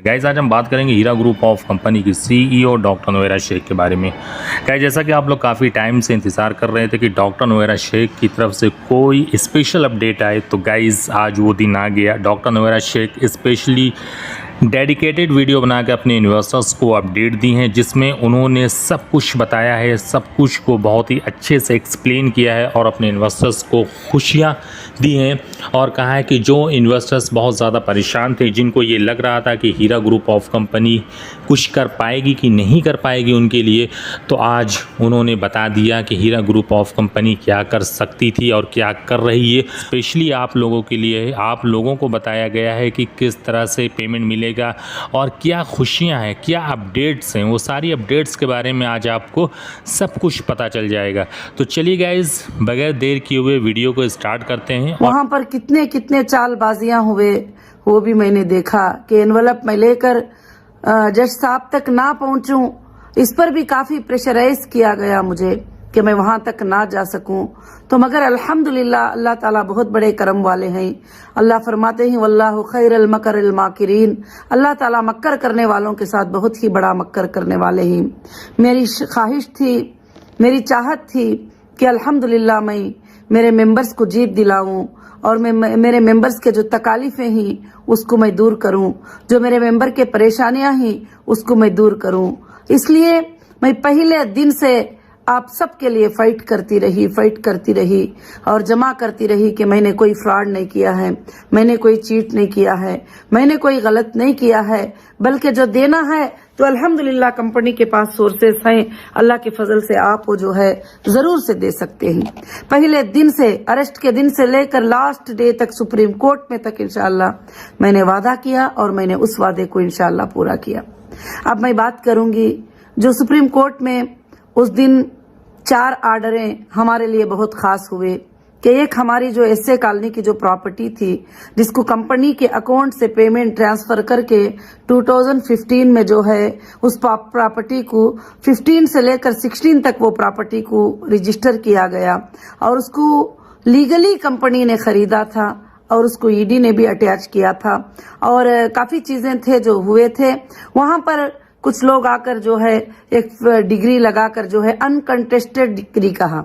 Guys आज हम बात करेंगे हीरा ग्रुप ऑफ कंपनी की सीईओ डॉक्टर नोएरा शेख के बारे में। गाइस जैसा कि आप लोग काफ़ी टाइम से इंतज़ार कर रहे थे कि डॉक्टर नोएरा शेख की तरफ से कोई स्पेशल अपडेट आए, तो गाइस आज वो दिन आ गया। Doctor Noera Sheikh specially dedicated video बना के अपने इन्वेस्टर्स को अपडेट दी हैं, जिसमें उन्होंने सब कुछ बताया है, सब कुछ को बहुत ही अच्छे से एक्सप्लेन किया है और अपने इन्वेस्टर्स को खुशियाँ दी हैं और कहा है कि जो इन्वेस्टर्स बहुत ज़्यादा परेशान थे, जिनको ये लग रहा था कि हीरा ग्रुप ऑफ कंपनी कुछ कर पाएगी कि नहीं कर पाएगी उनके लिए, तो आज उन्होंने बता दिया कि हीरा ग्रुप ऑफ कंपनी क्या कर सकती थी और क्या कर रही है। स्पेशली आप लोगों के लिए, आप लोगों को बताया गया है कि किस तरह से पेमेंट मिलेगा और क्या खुशियां हैं, क्या अपडेट्स हैं। वो सारी अपडेट्स के बारे में आज आपको सब कुछ पता चल जाएगा। तो चलिए गाइज, बगैर देर किए हुए वीडियो को स्टार्ट करते हैं। वहाँ पर कितने कितने चालबाजियां हुए वो भी मैंने देखा कि एनवलप में लेकर जज साहब तक ना पहुंचूं, इस पर भी काफी प्रेशराइज किया गया मुझे कि मैं वहां तक ना जा सकूं। तो मगर अल्हम्दुलिल्लाह अल्लाह ताला बहुत बड़े करम वाले हैं। अल्लाह फरमाते हैं वल्लाहु खैरुल मकरिल माकिरीन, अल्लाह ताला मक्कर करने वालों के साथ बहुत ही बड़ा मक्कर करने वाले हैं। मेरी ख्वाहिश थी, मेरी चाहत थी कि अल्हम्दुलिल्लाह मैं मेरे मेंबर्स को जीत दिलाऊं और मैं मेरे मेंबर्स के जो तकालीफें हैं उसको मैं दूर करूं, जो मेरे मेंबर के परेशानियां हैं उसको मैं दूर करूं। इसलिए मैं पहले दिन से आप सबके लिए फाइट करती रही और जमा करती रही कि मैंने कोई फ्रॉड नहीं किया है, मैंने कोई चीट नहीं किया है, मैंने कोई गलत नहीं किया है, बल्कि जो देना है तो अल्हम्दुलिल्लाह कंपनी के पास सोर्सेस हैं। अल्लाह के फजल से आप वो जो है जरूर से दे सकते हैं। पहले दिन से, अरेस्ट के दिन से लेकर लास्ट डे तक, सुप्रीम कोर्ट में तक इंशाअल्लाह मैंने वादा किया और मैंने उस वादे को इंशाअल्लाह पूरा किया। अब मैं बात करूंगी जो सुप्रीम कोर्ट में उस दिन 4 आर्डरें हमारे लिए बहुत खास हुए कि एक हमारी जो एसए कॉलोनी की जो प्रॉपर्टी थी, जिसको कंपनी के अकाउंट से पेमेंट ट्रांसफर करके 2015 में जो है उस प्रॉपर्टी को 15 से लेकर 16 तक वो प्रॉपर्टी को रजिस्टर किया गया और उसको लीगली कंपनी ने खरीदा था और उसको ईडी ने भी अटैच किया था और काफी चीजें थे जो हुए थे। वहां पर कुछ लोग आकर जो है एक डिग्री लगाकर जो है अनकंटेस्टेड डिग्री कहा।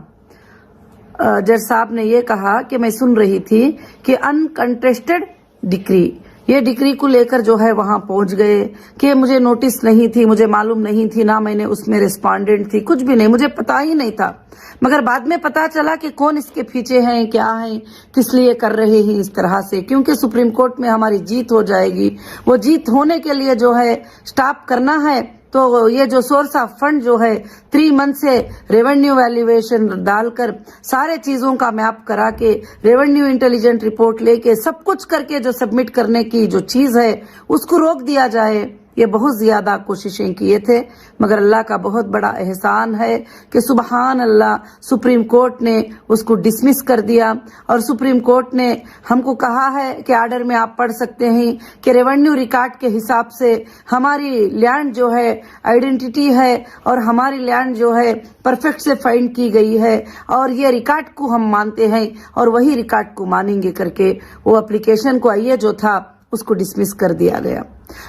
जज साहब ने ये कहा कि मैं सुन रही थी कि अनकंटेस्टेड डिग्री, ये डिग्री को लेकर जो है वहां पहुंच गए कि मुझे नोटिस नहीं थी, मुझे मालूम नहीं थी, ना मैंने उसमें रिस्पोंडेंट थी, कुछ भी नहीं, मुझे पता ही नहीं था। मगर बाद में पता चला कि कौन इसके पीछे हैं, क्या हैं, किस लिए कर रहे हैं इस तरह से, क्योंकि सुप्रीम कोर्ट में हमारी जीत हो जाएगी। वो जीत होने के लिए जो है स्टॉप करना है, तो ये जो सोर्स ऑफ फंड जो है 3 मंथ से रेवेन्यू वैल्यूएशन डालकर सारे चीजों का मैप करा के रेवेन्यू इंटेलिजेंट रिपोर्ट लेके सब कुछ करके जो सबमिट करने की जो चीज है उसको रोक दिया जाए। ये बहुत ज्यादा कोशिशें किए थे, मगर अल्लाह का बहुत बड़ा एहसान है कि सुबहान अल्लाह सुप्रीम कोर्ट ने उसको डिसमिस कर दिया और सुप्रीम कोर्ट ने हमको कहा है कि आर्डर में आप पढ़ सकते हैं कि रेवेन्यू रिकॉर्ड के हिसाब से हमारी लैंड जो है आइडेंटिटी है और हमारी लैंड जो है परफेक्ट से फाइंड की गई है और ये रिकॉर्ड को हम मानते हैं और वही रिकॉर्ड को मानेंगे करके वो एप्लीकेशन को आइए जो था उसको डिसमिस कर दिया गया।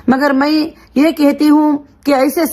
मगर मैं ये कहती हूँ कि ऐसे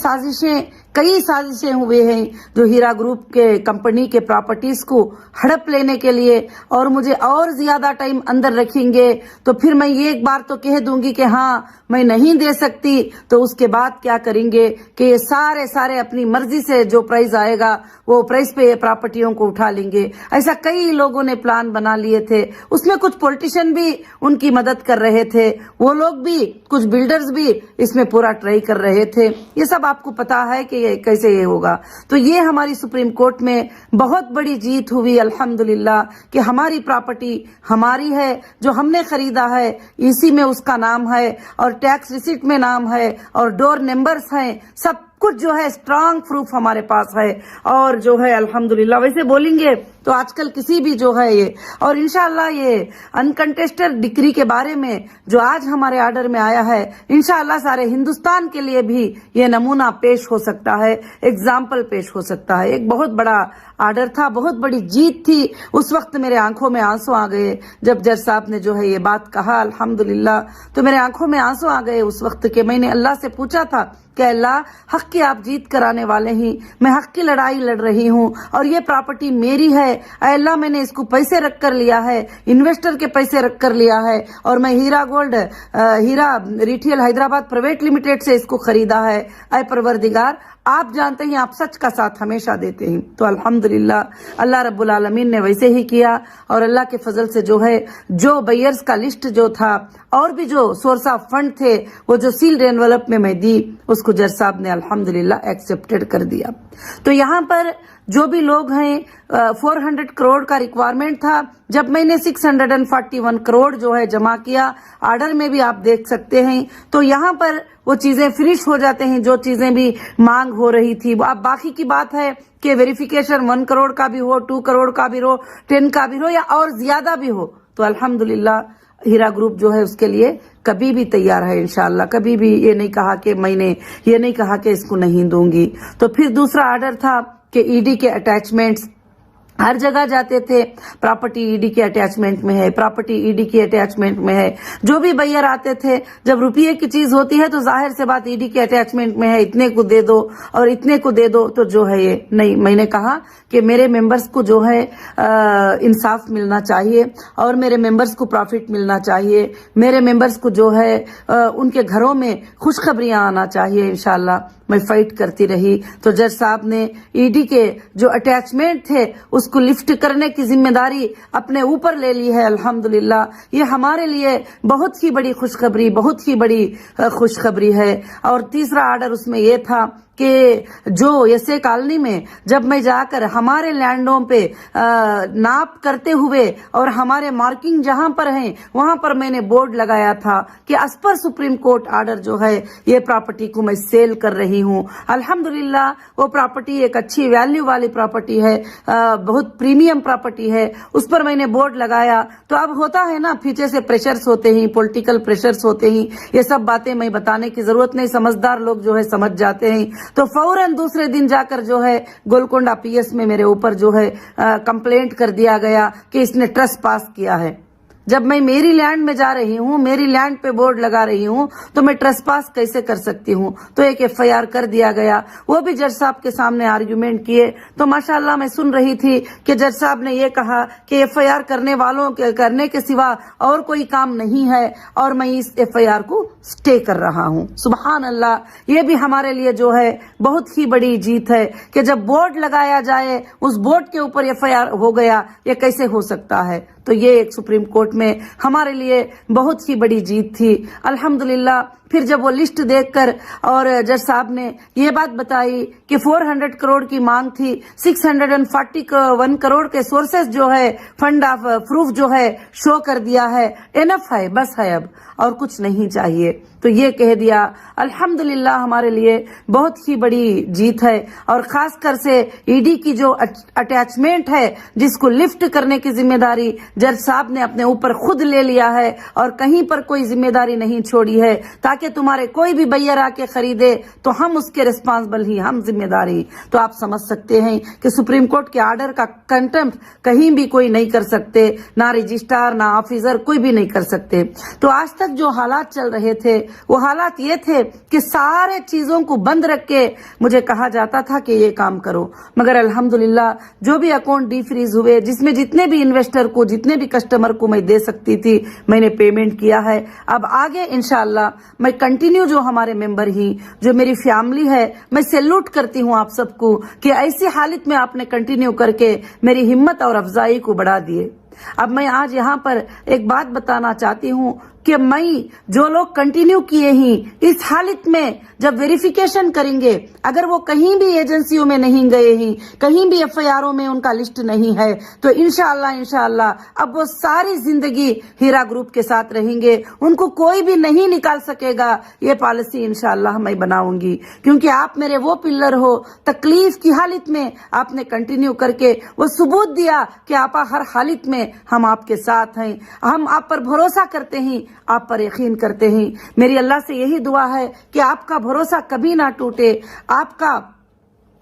कई साजिशें हुए हैं जो हीरा ग्रुप के कंपनी के प्रॉपर्टीज को हड़प लेने के लिए और मुझे और ज्यादा टाइम अंदर रखेंगे तो फिर मैं ये एक बार तो कह दूंगी कि हाँ मैं नहीं दे सकती, तो उसके बाद क्या करेंगे कि ये सारे अपनी मर्जी से जो प्राइस आएगा वो प्राइस पे प्रॉपर्टियों को उठा लेंगे। ऐसा कई लोगों ने प्लान बना लिए थे, उसमें कुछ पॉलिटिशियन भी उनकी मदद कर रहे थे, वो लोग भी, कुछ बिल्डर्स भी इसमें पूरा ट्राई कर रहे थे। ये सब आपको पता है कि कैसे ये होगा। तो ये हमारी सुप्रीम कोर्ट में बहुत बड़ी जीत हुई अल्हम्दुलिल्लाह कि हमारी प्रॉपर्टी हमारी है, जो हमने खरीदा है इसी में उसका नाम है और टैक्स रिसीट में नाम है और डोर नंबर्स हैं, सब कुछ जो है स्ट्रांग प्रूफ हमारे पास है और जो है अल्हम्दुलिल्लाह वैसे बोलेंगे तो आजकल किसी भी जो है ये और इंशाअल्लाह ये अनकंटेस्टेड डिक्री के बारे में जो आज हमारे आर्डर में आया है इंशाअल्लाह सारे हिंदुस्तान के लिए भी ये नमूना पेश हो सकता है, एग्जाम्पल पेश हो सकता है। एक बहुत बड़ा आर्डर था, बहुत बड़ी जीत थी। उस वक्त मेरे आंखों में आंसू आ गए जब जज साहब ने जो है ये बात कहा अल्हम्दुलिल्लाह, तो मेरे आंखों में आंसू आ गए उस वक्त के। मैंने अल्लाह से पूछा था कि अल्लाह हक की आप जीत कराने वाले ही, मैं हक की लड़ाई लड़ रही हूँ और ये प्रॉपर्टी मेरी है। अल्लाह मैंने इसको पैसे रख कर लिया है, इन्वेस्टर के पैसे रख कर लिया है और मैं हीरा गोल्ड हीरा रिटेल हैदराबाद प्राइवेट लिमिटेड से इसको खरीदा है। ऐ परवरदिगार आप जानते हैं आप सच का साथ हमेशा देते हैं। तो अल्हम्दुलिल्लाह अल्लाह रब्बुल आलमीन ने वैसे ही किया और अल्लाह के फजल से जो है जो बायर्स का लिस्ट जो था और भी जो सोर्स ऑफ फंड थे वो जो सील्ड एनवेलप में मैं दी उसको जज साहब ने अल्हम्दुलिल्लाह एक्सेप्टेड कर दिया। तो यहाँ पर जो भी लोग हैं 400 करोड़ का रिक्वायरमेंट था, जब मैंने 641 करोड़ जो है जमा किया, आर्डर में भी आप देख सकते हैं, तो यहाँ पर वो चीजें फिनिश हो जाते हैं जो चीजें भी मांग हो रही थी। अब बाकी की बात है कि वेरिफिकेशन 1 करोड़ का भी हो, 2 करोड़ का भी हो, 10 का भी हो या और ज्यादा भी हो, तो अल्हम्दुलिल्लाह हीरा ग्रुप जो है उसके लिए कभी भी तैयार है इंशाअल्लाह। कभी भी ये नहीं कहा कि मैंने ये नहीं कहा कि इसको नहीं दूंगी। तो फिर दूसरा आर्डर था कि ईडी के अटैचमेंट्स हर जगह जाते थे, प्रॉपर्टी ईडी के अटैचमेंट में है, प्रॉपर्टी ईडी के अटैचमेंट में है। जो भी बायर आते थे, जब रुपये की चीज होती है तो जाहिर से बात ईडी के अटैचमेंट में है, इतने को दे दो और इतने को दे दो, तो जो है ये नहीं। मैंने कहा कि मेरे मेंबर्स को जो है इंसाफ मिलना चाहिए और मेरे मेंबर्स को प्रॉफिट मिलना चाहिए, मेरे मेंबर्स को जो है उनके घरों में खुशखबरियां आना चाहिए। इंशाल्लाह मैं फाइट करती रही। तो जज साहब ने ईडी के जो अटैचमेंट थे उसको लिफ्ट करने की जिम्मेदारी अपने ऊपर ले ली है अल्हम्दुलिल्लाह। ये हमारे लिए बहुत ही बड़ी खुशखबरी, बहुत ही बड़ी खुशखबरी है। और तीसरा आर्डर उसमें ये था कि जो ऐसे कॉलोनी में जब मैं जाकर हमारे लैंडों पे नाप करते हुए और हमारे मार्किंग जहां पर हैं वहां पर मैंने बोर्ड लगाया था कि as per supreme court order जो है ये प्रॉपर्टी को मैं सेल कर रही हूं। अल्हम्दुलिल्लाह वो प्रॉपर्टी एक अच्छी वैल्यू वाली प्रॉपर्टी है, बहुत प्रीमियम प्रॉपर्टी है, उस पर मैंने बोर्ड लगाया। तो अब होता है ना, पीछे से प्रेशर्स होते हैं, पॉलिटिकल प्रेशर्स होते हैं, ये सब बातें मैं बताने की जरूरत नहीं, समझदार लोग जो है समझ जाते हैं। तो फौरन दूसरे दिन जाकर जो है गोलकोंडा पीएस में मेरे ऊपर जो है कंप्लेंट कर दिया गया कि इसने ट्रस्ट पास किया है। जब मैं मेरी लैंड में जा रही हूँ, मेरी लैंड पे बोर्ड लगा रही हूँ, तो मैं ट्रेसपास कैसे कर सकती हूँ? तो एक एफआईआर कर दिया गया। वो भी जज साहब के सामने आर्ग्यूमेंट किए। तो माशाल्लाह मैं सुन रही थी कि जज साहब ने ये कहा कि एफआईआर करने वालों के करने के सिवा और कोई काम नहीं है और मैं इस एफआईआर को स्टे कर रहा हूँ। सुभान अल्लाह, ये भी हमारे लिए जो है बहुत ही बड़ी जीत है कि जब बोर्ड लगाया जाए उस बोर्ड के ऊपर एफआईआर हो गया, ये कैसे हो सकता है? तो ये एक सुप्रीम कोर्ट में हमारे लिए बहुत ही बड़ी जीत थी अल्हम्दुलिल्लाह। फिर जब वो लिस्ट देखकर और जज साहब ने ये बात बताई कि 400 करोड़ की मांग थी, 641 करोड़ के सोर्सेस जो है फंड ऑफ प्रूफ जो है शो कर दिया है, एनफ है, बस है, अब और कुछ नहीं चाहिए। तो ये कह दिया अल्हम्दुलिल्लाह हमारे लिए बहुत ही बड़ी जीत है। और खासकर से ईडी की जो अटैचमेंट है जिसको लिफ्ट करने की जिम्मेदारी जज साहब ने अपने ऊपर खुद ले लिया है और कहीं पर कोई जिम्मेदारी नहीं छोड़ी है, ताकि तुम्हारे कोई भी बैयर आके खरीदे तो हम उसके रिस्पांसिबल ही, हम जिम्मेदारी। तो आप समझ सकते हैं कि सुप्रीम कोर्ट के आर्डर का कंटेम्प्ट कहीं भी कोई नहीं कर सकते, ना रजिस्ट्रार ना ऑफिसर कोई भी नहीं कर सकते। तो आज तक जो हालात चल रहे थे वो हालात ये थे कि सारे चीजों को बंद रख के मुझे कहा जाता था कि ये काम करो, मगर अल्हम्दुलिल्लाह जो भी अकाउंट डीफ्रीज हुए, जिसमें जितने भी इन्वेस्टर को, जितने भी कस्टमर को मैं दे सकती थी, मैंने पेमेंट किया है। अब आगे इंशाअल्लाह मैं कंटिन्यू, जो हमारे मेंबर ही, जो मेरी फैमिली है, मैं सैल्यूट करती हूँ आप सबको कि ऐसी हालत में आपने कंटिन्यू करके मेरी हिम्मत और अफजाई को बढ़ा दिए। अब मैं आज यहाँ पर एक बात बताना चाहती हूँ کہ میں جو لوگ کنٹینیو کیے ہیں اس حالت میں جب ویریفیکیشن کریں گے اگر وہ کہیں بھی ایجنسیوں میں نہیں گئے ہیں کہیں بھی ایف آئی آروں میں ان کا لسٹ نہیں ہے تو انشاءاللہ اب وہ ساری زندگی ہیرا گروپ کے ساتھ رہیں گے ان کو کوئی بھی نہیں نکال سکے گا یہ پالیسی انشاءاللہ میں بناؤں گی کیونکہ آپ میرے وہ پلر ہو تکلیف کی حالت میں آپ نے کنٹینیو کر کے وہ ثبوت دیا کہ آپ ہر حالت میں ہم آپ کے ساتھ ہیں ہم آپ پر بھروسہ کرتے ہیں آپ پر یقین کرتے ہیں میری اللہ سے یہی دعا ہے کہ آپ کا بھروسہ کبھی نہ ٹوٹے آپ کا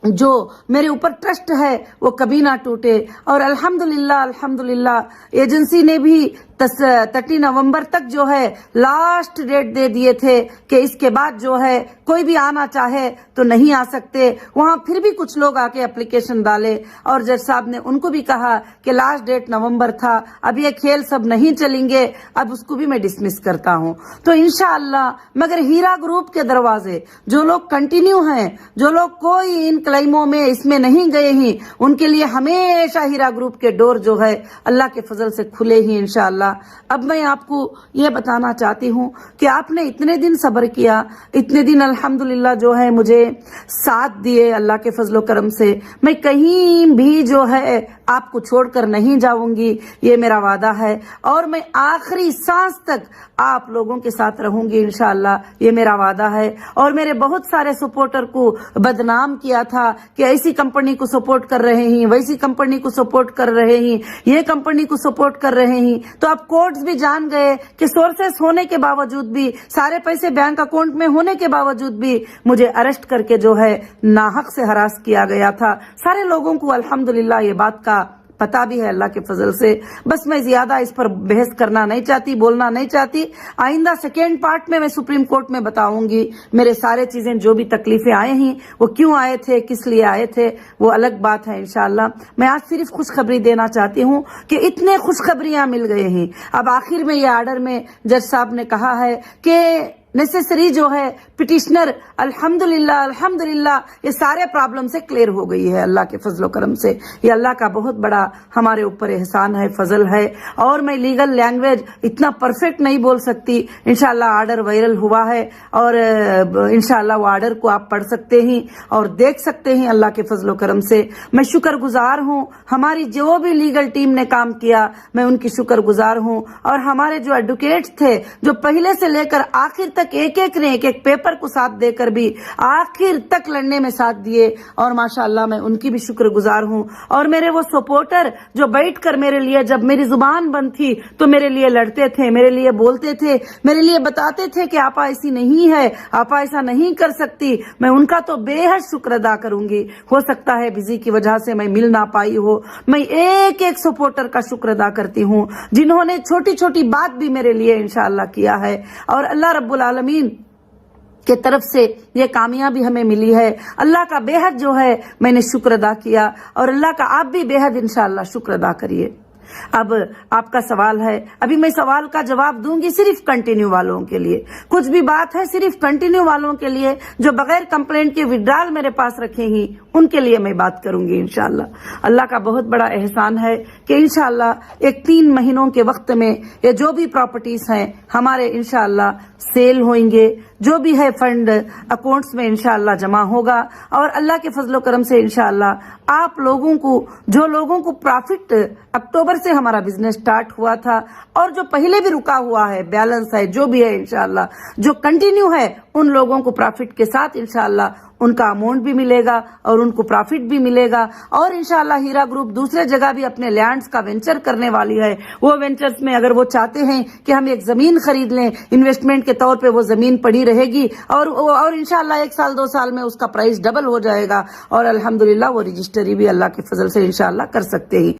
جو میرے اوپر ٹرسٹ ہے وہ کبھی نہ ٹوٹے اور الحمدللہ ایجنسی نے بھی 30 نومبر تک جو ہے لاسٹ ڈیٹ دے دیے تھے کہ اس کے بعد جو ہے کوئی بھی آنا چاہے تو نہیں آ سکتے وہاں پھر بھی کچھ لوگ آ کے اپلیکیشن ڈالے اور جج صاحب نے ان کو بھی کہا کہ لاسٹ ڈیٹ نومبر تھا اب یہ کھیل سب نہیں چلیں گے اب اس کو بھی میں ڈسمس کرتا ہوں تو انشاءاللہ مگر ہیرا گروپ کے دروازے جو لوگ کنٹینیو ہیں جو لوگ کوئی ان کلیموں میں اس میں نہیں گئے ہیں ان کے لیے ہمیشہ ہیرا گروپ کے ڈور جو ہے اللہ کے فضل سے کھلے ہی انشاءاللہ اب میں آپ کو یہ بتانا چاہتی ہوں کہ آپ نے اتنے دن صبر کیا اتنے دن الحمدللہ جو ہے مجھے ساتھ دیے اللہ کے فضل و کرم سے میں کہیں بھی جو ہے آپ کو چھوڑ کر نہیں جاؤں گی یہ میرا وعدہ ہے اور میں آخری سانس تک آپ لوگوں کے ساتھ رہوں گی انشاءاللہ یہ میرا وعدہ ہے اور میرے بہت سارے سپورٹر کو بدنام کیا تھا کہ ایسی کمپنی کو سپورٹ کر رہے ہیں ویسی کمپنی کو سپورٹ کر رہے ہیں یہ کمپنی کو سپورٹ کر رہے ہیں تو اب کورٹس بھی جان گئے کہ سورسز ہونے کے باوجود بھی سارے پیسے بینک اکاؤنٹ میں ہونے کے باوجود بھی مجھے اریسٹ کر کے جو ہے ناحق سے ہراس کیا گیا تھا سارے لوگوں کو الحمدللہ یہ بات کا پتا بھی ہے اللہ کے فضل سے بس میں زیادہ اس پر بحث کرنا نہیں چاہتی بولنا نہیں چاہتی آئندہ سیکنڈ پارٹ میں سپریم کورٹ میں بتاؤں گی میرے سارے چیزیں جو بھی تکلیفیں آئے ہیں وہ کیوں آئے تھے کس لیے آئے تھے وہ الگ بات ہے انشاءاللہ میں آج صرف خوشخبری دینا چاہتی ہوں کہ اتنے خوشخبریاں مل گئے ہیں اب آخر میں یہ آرڈر میں جج صاحب نے کہا ہے کہ نیسیسری جو ہے پٹیشنر الحمدللہ یہ سارے پرابلم سے کلیئر ہو گئی ہے اللہ کے فضل و کرم سے یہ اللہ کا بہت بڑا ہمارے اوپر احسان ہے فضل ہے اور میں لیگل لینگویج اتنا پرفیکٹ نہیں بول سکتی انشاءاللہ آرڈر وائرل ہوا ہے اور انشاءاللہ وہ آرڈر کو آپ پڑھ سکتے ہیں اور دیکھ سکتے ہیں اللہ کے فضل و کرم سے میں شکر گزار ہوں ہماری جو بھی لیگل ٹیم نے کام کیا میں ان کی شکر گزار ہوں اور ہمارے جو ایڈوکیٹس تھے جو پہلے سے لے کر آخر تک ایک ایک پیپر کو ساتھ دے کر بھی آخر تک لڑنے میں ساتھ دیے اور ماشاءاللہ میں ان کی بھی شکر گزار ہوں اور میرے وہ سپورٹر جو بیٹھ کر میرے لیے جب میری زبان بند تھی تو میرے لیے لڑتے تھے میرے لیے بولتے تھے میرے لیے بتاتے تھے کہ آپا ایسی نہیں ہے آپا ایسا نہیں کر سکتی میں ان کا تو بے حد شکر ادا کروں گی ہو سکتا ہے بزی کی وجہ سے میں مل نہ پائی ہو میں ایک سپورٹر کا شکر ادا کرتی ہوں جنہوں نے چھوٹی چھوٹی بات بھی میرے لیے انشاءاللہ کیا ہے اور اللہ رب العالمین کے طرف سے یہ کامیابی ہمیں ملی ہے اللہ کا بے حد جو ہے میں نے شکر ادا کیا اور اللہ کا آپ بھی بے حد انشاءاللہ شکر ادا کریے اب آپ کا سوال ہے ابھی میں سوال کا جواب دوں گی صرف کنٹینیو والوں کے لیے کچھ بھی بات ہے صرف کنٹینیو والوں کے لیے جو بغیر کمپلینٹ کے وڈرال میرے پاس رکھے ہیں ان کے لیے میں بات کروں گی انشاءاللہ اللہ کا بہت بڑا احسان ہے کہ انشاءاللہ ایک 3 مہینوں کے وقت میں یہ جو بھی پراپرٹیز ہیں ہمارے انشاءاللہ سیل ہوئیں گے جو بھی ہے فنڈ اکاؤنٹس میں انشاءاللہ جمع ہوگا اور اللہ کے فضل و کرم سے انشاءاللہ آپ لوگوں کو جو لوگوں کو پرافٹ اکتوبر سے ہمارا بزنس سٹارٹ ہوا تھا اور جو پہلے بھی رکا ہوا ہے بیلنس ہے جو بھی ہے انشاءاللہ جو کنٹینیو ہے ان لوگوں کو پرافٹ کے ساتھ انشاءاللہ ان کا اماؤنٹ بھی ملے گا اور ان کو پرافٹ بھی ملے گا اور انشاءاللہ ہیرا گروپ دوسرے جگہ بھی اپنے لینڈز کا وینچر کرنے والی ہے وہ وینچرز میں اگر وہ چاہتے ہیں کہ ہم ایک زمین خرید لیں انویسٹمنٹ کے طور پہ وہ زمین پڑی رہے گی اور انشاءاللہ 1 سال 2 سال میں اس کا پرائس ڈبل ہو جائے گا اور الحمدللہ وہ رجسٹری بھی اللہ کے فضل سے انشاءاللہ کر سکتے ہیں